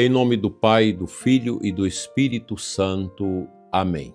Em nome do Pai, do Filho e do Espírito Santo. Amém.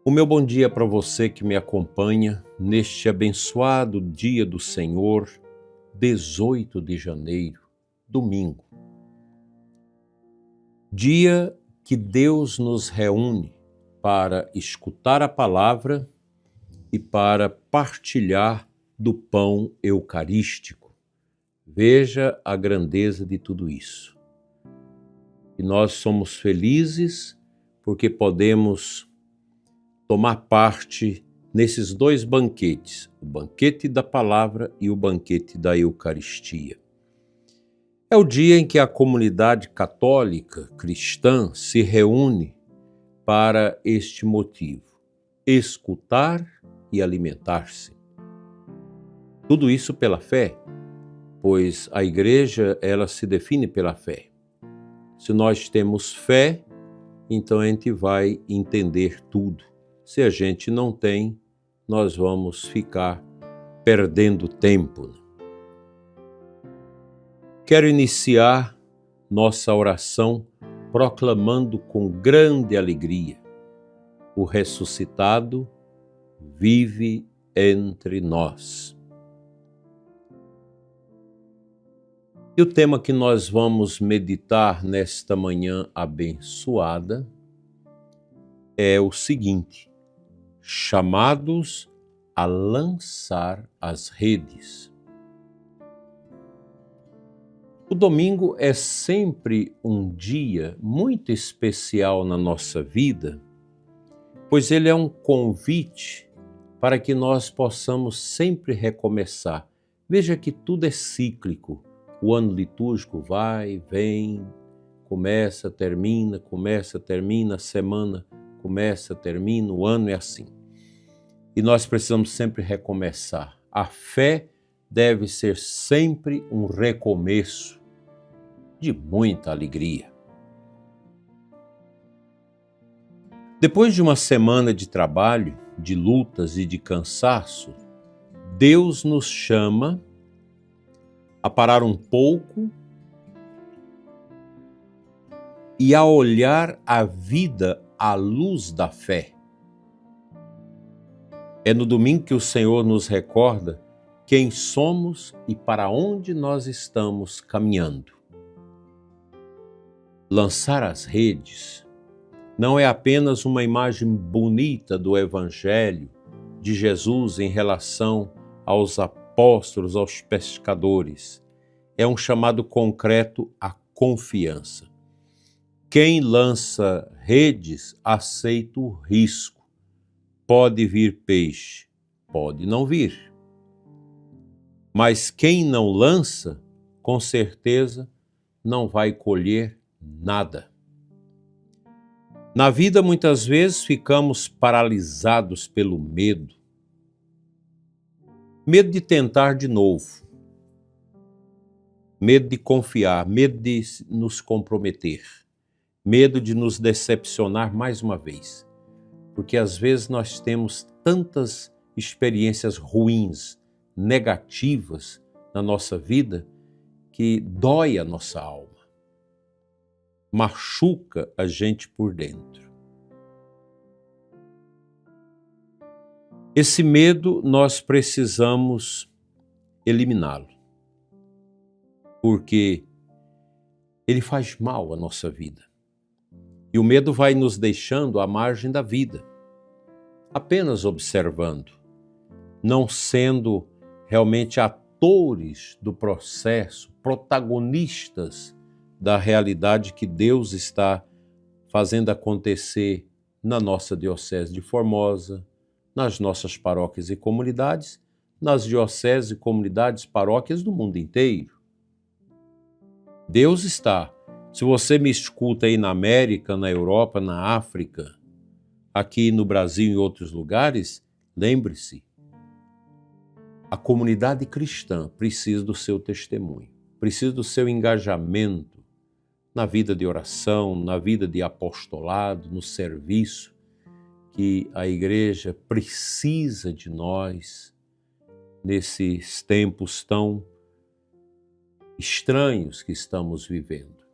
O meu bom dia para você que me acompanha neste abençoado dia do Senhor, 18 de janeiro, domingo. Dia que Deus nos reúne para escutar a palavra e para partilhar do pão eucarístico. Veja a grandeza de tudo isso. E nós somos felizes porque podemos tomar parte nesses dois banquetes, o banquete da palavra e o banquete da Eucaristia. É o dia em que a comunidade católica cristã se reúne para este motivo, escutar e alimentar-se. Tudo isso pela fé, pois a igreja ela se define pela fé. Se nós temos fé, então a gente vai entender tudo. Se a gente não tem, nós vamos ficar perdendo tempo. Quero iniciar nossa oração proclamando com grande alegria: o ressuscitado vive entre nós. E o tema que nós vamos meditar nesta manhã abençoada é o seguinte: chamados a lançar as redes. O domingo é sempre um dia muito especial na nossa vida, pois ele é um convite para que nós possamos sempre recomeçar. Veja que tudo é cíclico. O ano litúrgico vai, vem, começa, termina, a semana começa, termina, o ano é assim. E nós precisamos sempre recomeçar. A fé deve ser sempre um recomeço de muita alegria. Depois de uma semana de trabalho, de lutas e de cansaço, Deus nos chama a parar um pouco e a olhar a vida à luz da fé. É no domingo que o Senhor nos recorda quem somos e para onde nós estamos caminhando. Lançar as redes não é apenas uma imagem bonita do Evangelho de Jesus em relação aos apóstolos, aos pescadores. É um chamado concreto à confiança. Quem lança redes aceita o risco. Pode vir peixe, pode não vir. Mas quem não lança, com certeza, não vai colher nada. Na vida, muitas vezes, ficamos paralisados pelo medo. Medo de tentar de novo. Medo de confiar, medo de nos comprometer. Medo de nos decepcionar mais uma vez. Porque às vezes nós temos tantas experiências ruins, negativas na nossa vida, que dói a nossa alma, machuca a gente por dentro. Esse medo nós precisamos eliminá-lo, porque ele faz mal à nossa vida. E o medo vai nos deixando à margem da vida, apenas observando, não sendo realmente atores do processo, protagonistas da realidade que Deus está fazendo acontecer na nossa Diocese de Formosa, nas nossas paróquias e comunidades, nas dioceses e comunidades, paróquias do mundo inteiro. Deus está. Se você me escuta aí na América, na Europa, na África, aqui no Brasil e em outros lugares, lembre-se, a comunidade cristã precisa do seu testemunho, precisa do seu engajamento na vida de oração, na vida de apostolado, no serviço, que a igreja precisa de nós nesses tempos tão estranhos que estamos vivendo.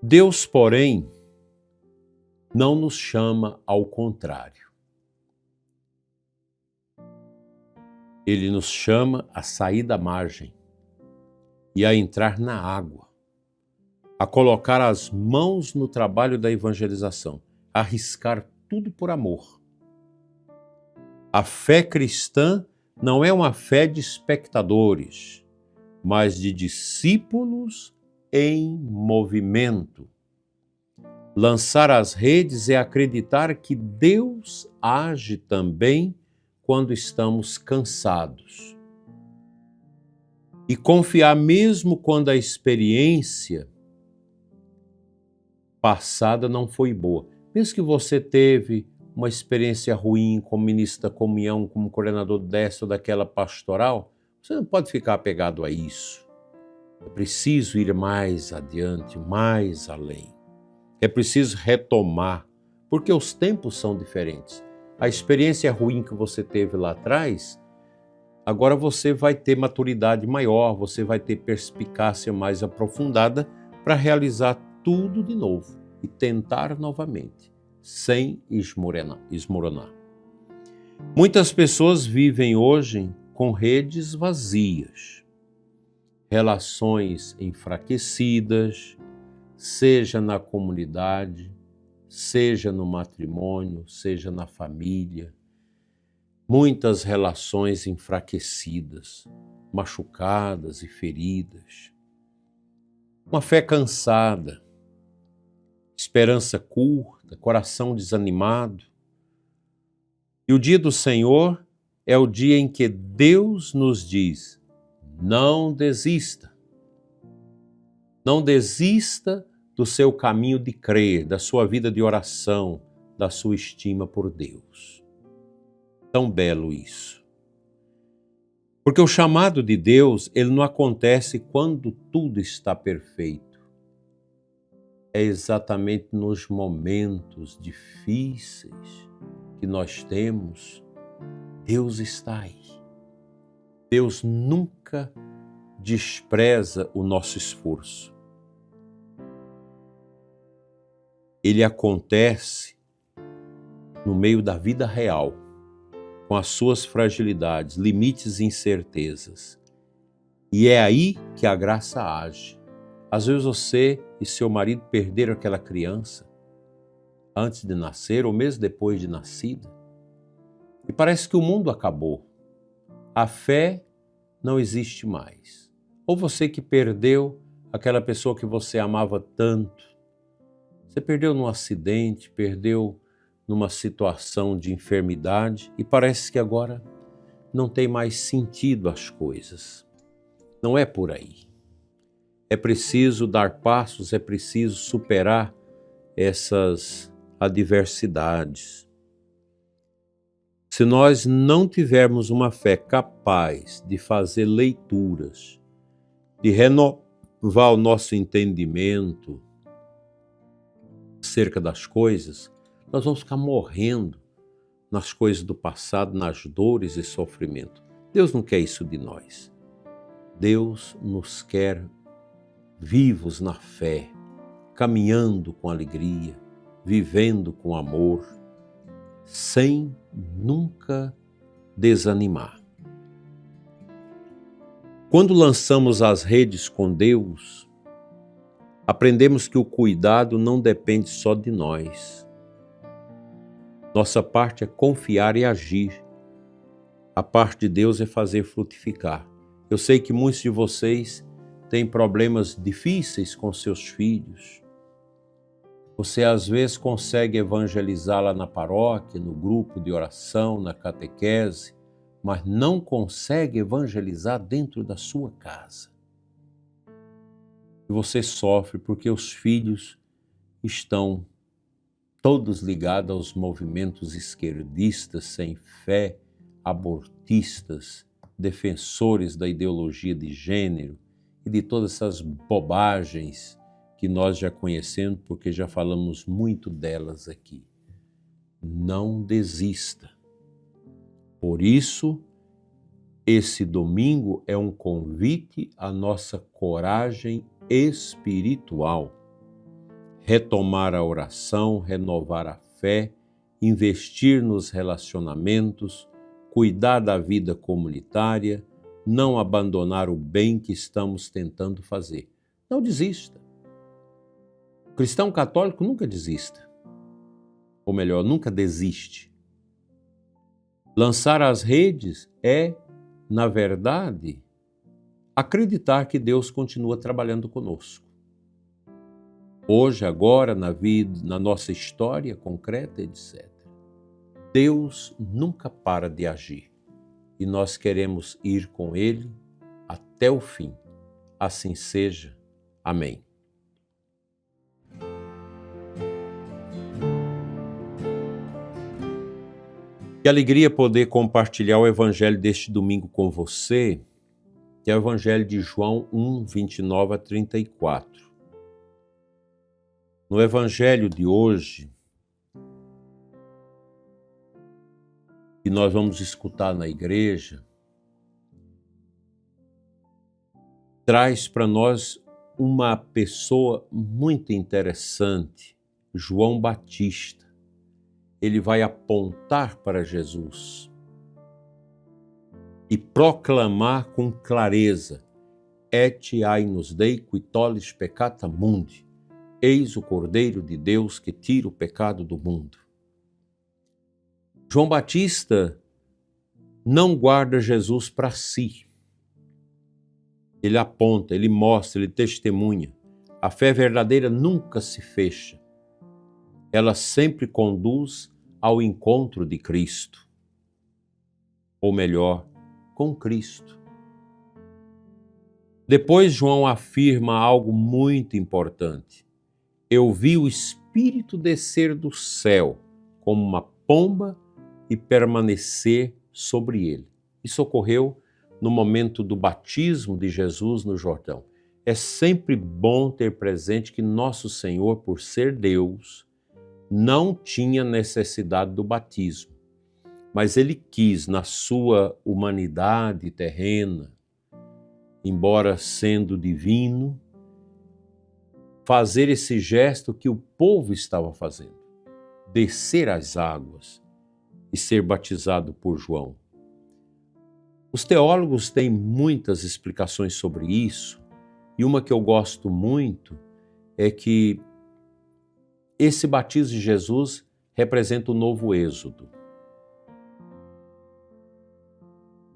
Deus, porém, não nos chama ao contrário. Ele nos chama a sair da margem e a entrar na água, a colocar as mãos no trabalho da evangelização, a arriscar tudo por amor. A fé cristã não é uma fé de espectadores, mas de discípulos em movimento. Lançar as redes é acreditar que Deus age também quando estamos cansados. E confiar mesmo quando a experiência passada não foi boa. Mesmo que você teve uma experiência ruim como ministro da comunhão, como coordenador dessa ou daquela pastoral, você não pode ficar apegado a isso. É preciso ir mais adiante, mais além. É preciso retomar, porque os tempos são diferentes. A experiência ruim que você teve lá atrás, agora você vai ter maturidade maior, você vai ter perspicácia mais aprofundada para realizar tudo de novo e tentar novamente, sem esmoronar. Muitas pessoas vivem hoje com redes vazias, relações enfraquecidas, seja na comunidade, seja no matrimônio, seja na família. Muitas relações enfraquecidas, machucadas e feridas. Uma fé cansada, esperança curta, coração desanimado. E o dia do Senhor é o dia em que Deus nos diz: não desista. Não desista do seu caminho de crer, da sua vida de oração, da sua estima por Deus. Tão belo isso. Porque o chamado de Deus, ele não acontece quando tudo está perfeito. É exatamente nos momentos difíceis que nós temos, Deus está aí. Deus nunca despreza o nosso esforço. Ele acontece no meio da vida real, com as suas fragilidades, limites e incertezas. E é aí que a graça age. Às vezes você e seu marido perderam aquela criança antes de nascer ou mesmo depois de nascida. E parece que o mundo acabou. A fé não existe mais. Ou você que perdeu aquela pessoa que você amava tanto. Você perdeu num acidente, perdeu numa situação de enfermidade e parece que agora não tem mais sentido as coisas. Não é por aí. É preciso dar passos, é preciso superar essas adversidades. Se nós não tivermos uma fé capaz de fazer leituras, de renovar o nosso entendimento acerca das coisas, nós vamos ficar morrendo nas coisas do passado, nas dores e sofrimento. Deus não quer isso de nós. Deus nos quer vivos na fé, caminhando com alegria, vivendo com amor, sem nunca desanimar. Quando lançamos as redes com Deus, aprendemos que o cuidado não depende só de nós. Nossa parte é confiar e agir. A parte de Deus é fazer frutificar. Eu sei que muitos de vocês têm problemas difíceis com seus filhos. Você às vezes consegue evangelizar lá na paróquia, no grupo de oração, na catequese, mas não consegue evangelizar dentro da sua casa. E você sofre porque os filhos estão todos ligados aos movimentos esquerdistas, sem fé, abortistas, defensores da ideologia de gênero e de todas essas bobagens que nós já conhecemos, porque já falamos muito delas aqui. Não desista. Por isso, Esse domingo é um convite à nossa coragem espiritual. Retomar a oração, renovar a fé, investir nos relacionamentos, cuidar da vida comunitária, não abandonar o bem que estamos tentando fazer. Não desista. O cristão católico nunca desista. Ou melhor, nunca desiste. Lançar as redes é, na verdade, acreditar que Deus continua trabalhando conosco. Hoje, agora, na vida, na nossa história concreta, etc. Deus nunca para de agir e nós queremos ir com Ele até o fim. Assim seja. Amém. Que alegria poder compartilhar o Evangelho deste domingo com você, que é o Evangelho de João 1, 29 a 34. No Evangelho de hoje, que nós vamos escutar na igreja, traz para nós uma pessoa muito interessante, João Batista. Ele vai apontar para Jesus e proclamar com clareza: Etiai nos dei qui tollis peccata mundi. Eis o Cordeiro de Deus que tira o pecado do mundo. João Batista não guarda Jesus para si. Ele aponta, ele mostra, ele testemunha. A fé verdadeira nunca se fecha. Ela sempre conduz ao encontro de Cristo. Ou melhor, com Cristo. Depois João afirma algo muito importante. Eu vi o Espírito descer do céu como uma pomba e permanecer sobre ele. Isso ocorreu no momento do batismo de Jesus no Jordão. É sempre bom ter presente que nosso Senhor, por ser Deus, não tinha necessidade do batismo, mas ele quis, na sua humanidade terrena, embora sendo divino, fazer esse gesto que o povo estava fazendo, descer às águas e ser batizado por João. Os teólogos têm muitas explicações sobre isso, e uma que eu gosto muito é que esse batismo de Jesus representa o novo êxodo.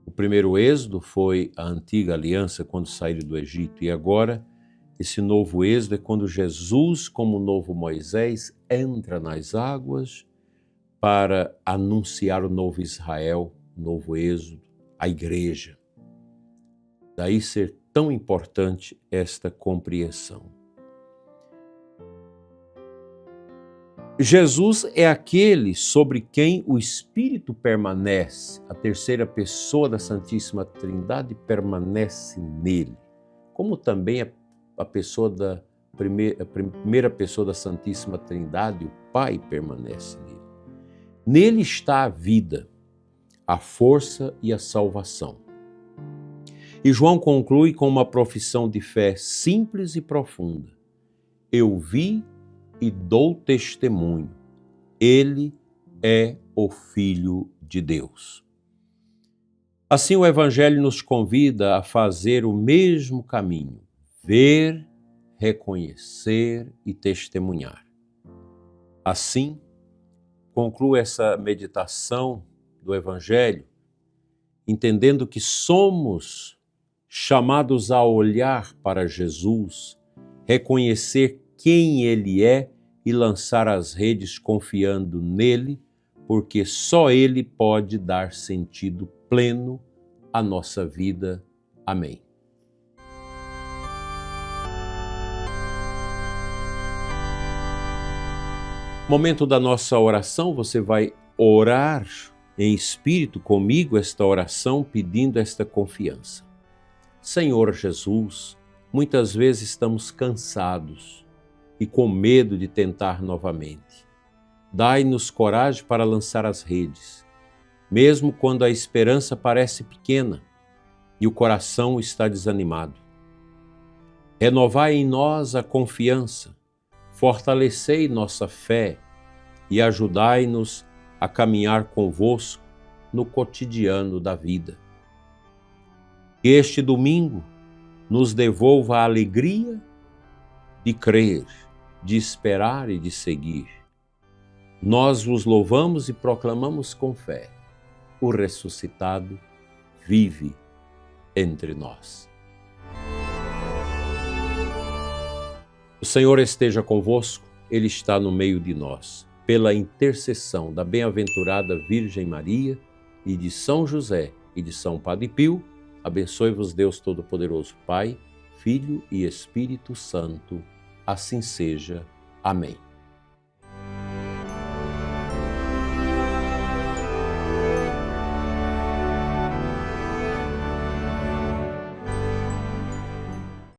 O primeiro êxodo foi a antiga aliança quando saíram do Egito, e agora esse novo êxodo é quando Jesus, como novo Moisés, entra nas águas para anunciar o novo Israel, o novo êxodo, a igreja. Daí ser tão importante esta compreensão. Jesus é aquele sobre quem o Espírito permanece, a terceira pessoa da Santíssima Trindade permanece nele, como também a primeira pessoa da Santíssima Trindade, o Pai, permanece nele. Nele está a vida, a força e a salvação. E João conclui com uma profissão de fé simples e profunda. Eu vi e dou testemunho. Ele é o Filho de Deus. Assim, o Evangelho nos convida a fazer o mesmo caminho, ver, reconhecer e testemunhar. Assim, concluo essa meditação do Evangelho, entendendo que somos chamados a olhar para Jesus, reconhecer quem Ele é e lançar as redes confiando nele, porque só Ele pode dar sentido pleno à nossa vida. Amém. Momento da nossa oração, você vai orar em espírito comigo esta oração, pedindo esta confiança. Senhor Jesus, muitas vezes estamos cansados e com medo de tentar novamente. Dai-nos coragem para lançar as redes, mesmo quando a esperança parece pequena. e o coração está desanimado. Renovai em nós a confiança, fortalecei nossa fé e ajudai-nos a caminhar convosco no cotidiano da vida. Que este domingo nos devolva a alegria de crer, de esperar e de seguir. Nós vos louvamos e proclamamos com fé: o ressuscitado vive entre nós. O Senhor esteja convosco, Ele está no meio de nós. Pela intercessão da bem-aventurada Virgem Maria e de São José e de São Padre Pio, abençoe-vos Deus Todo-Poderoso, Pai, Filho e Espírito Santo. Assim seja. Amém.